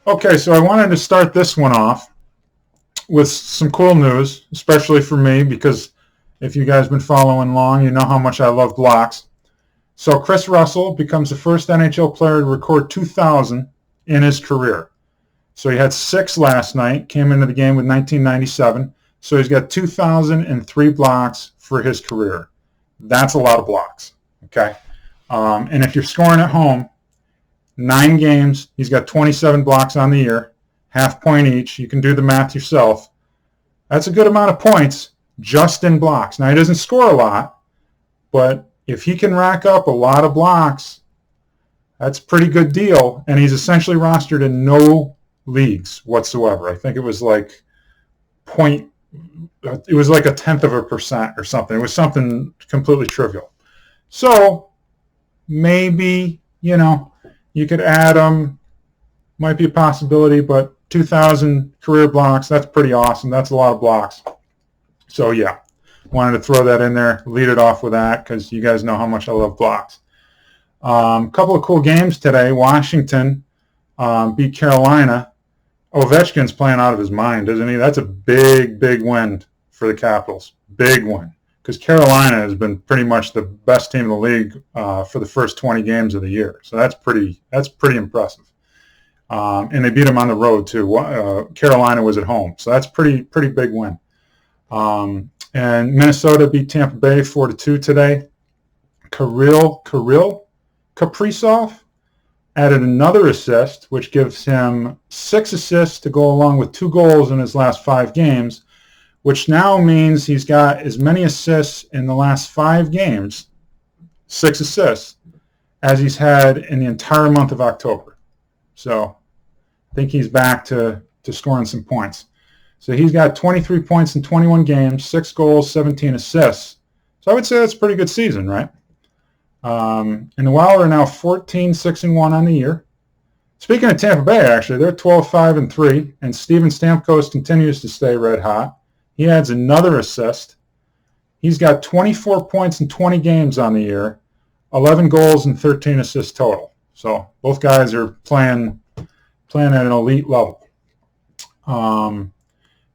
Okay, so I wanted to start this one off with some cool news, especially for me, because if you guys been following along, you know how much I love blocks. So Kris Russell becomes the first NHL player to record 2,000 in his career. So he had 6 last night, came into the game with 1997. So he's got 2,003 blocks for his career. That's a lot of blocks, okay? And if you're scoring at home, 9 games, he's got 27 blocks on the year, half point each. You can do the math yourself. That's a good amount of points just in blocks. Now, he doesn't score a lot, but if he can rack up a lot of blocks, that's a pretty good deal. And he's essentially rostered in no leagues whatsoever. I think it was like it was like 0.1% or something. It was something completely trivial. So maybe, you could add him. Might be a possibility, but 2,000 career blocks, that's pretty awesome. That's a lot of blocks. So, yeah, wanted to throw that in there, lead it off with that because you guys know how much I love blocks. Couple of cool games today. Washington beat Carolina. Ovechkin's playing out of his mind, isn't he? That's a big, big win for the Capitals. Big win. Because Carolina has been pretty much the best team in the league for the first 20 games of the year. So that's pretty impressive. And they beat them on the road, too. Carolina was at home. So that's pretty big win. And Minnesota beat Tampa Bay 4-2 today. Karill Kaprizov added another assist, which gives him 6 assists to go along with 2 goals in his last 5 games, which now means he's got as many assists in the last 5 games, 6 assists, as he's had in the entire month of October. So I think he's back to scoring some points. So he's got 23 points in 21 games, 6 goals, 17 assists. So I would say that's a pretty good season, right? And the Wild are now 14-6-1 on the year. Speaking of Tampa Bay, actually, they're 12-5-3, and Steven Stamkos continues to stay red hot. He adds another assist. He's got 24 points in 20 games on the year, 11 goals and 13 assists total. So both guys are playing at an elite level.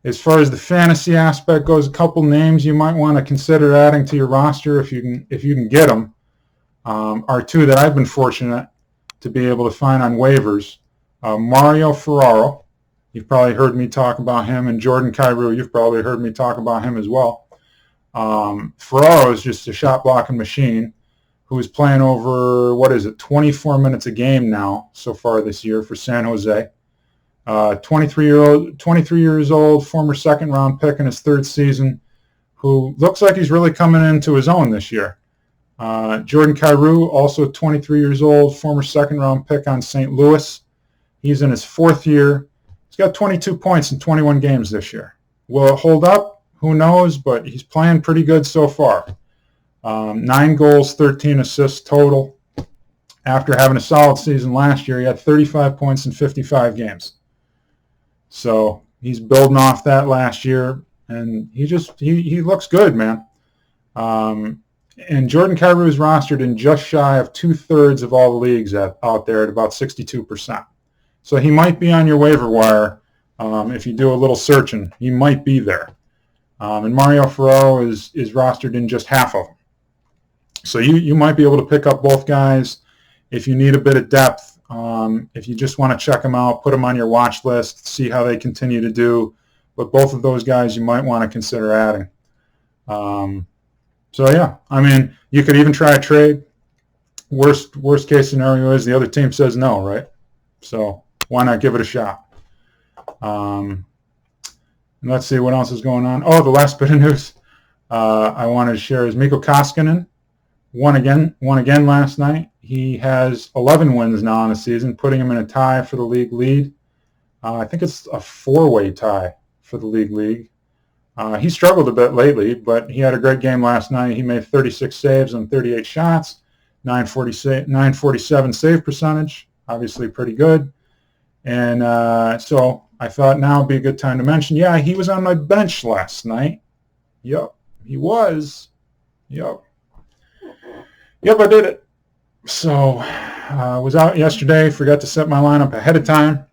As far as the fantasy aspect goes, a couple names you might want to consider adding to your roster if you can get them. Are 2 that I've been fortunate to be able to find on waivers. Mario Ferraro, you've probably heard me talk about him, and Jordan Kyrou, you've probably heard me talk about him as well. Ferraro is just a shot blocking machine who is playing over, 24 minutes a game now so far this year for San Jose. 23 years old, former second-round pick in his 3rd season, who looks like he's really coming into his own this year. Jordan Kyrou, also 23 years old, former second-round pick on St. Louis. He's in his 4th year. He's got 22 points in 21 games this year. Will it hold up? Who knows, but he's playing pretty good so far. 9 goals, 13 assists total. After having a solid season last year, he had 35 points in 55 games. So he's building off that last year, and he looks good, man. And Jordan Kyrou is rostered in just shy of 2/3 of all the leagues out there at about 62%. So he might be on your waiver wire if you do a little searching. He might be there. And Mario Ferraro is rostered in just half of them. So you might be able to pick up both guys if you need a bit of depth. If you just want to check them out, put them on your watch list, see how they continue to do. But both of those guys you might want to consider adding. So, yeah, I mean, you could even try a trade. Worst case scenario is the other team says no, right? So why not give it a shot? Let's see what else is going on. Oh, the last bit of news I wanted to share is Mikko Koskinen won again last night. He has 11 wins now on the season, putting him in a tie for the league lead. I think it's a 4-way tie for the league lead. He struggled a bit lately, but he had a great game last night. He made 36 saves on 38 shots, 947 save percentage, obviously pretty good. And so I thought now would be a good time to mention, yeah, he was on my bench last night. Yep, he was. Yep, I did it. So I was out yesterday, forgot to set my lineup ahead of time.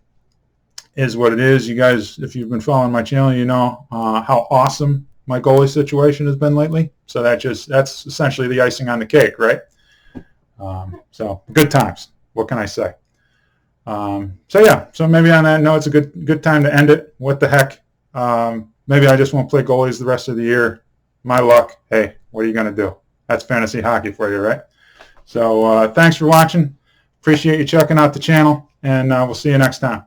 is what it is. You guys, if you've been following my channel, you know how awesome my goalie situation has been lately. So that's essentially the icing on the cake, right? So good times. What can I say? So yeah, so maybe on that note, it's a good time to end it. What the heck? Maybe I just won't play goalies the rest of the year. My luck. Hey, what are you going to do? That's fantasy hockey for you, right? So thanks for watching. Appreciate you checking out the channel, and we'll see you next time.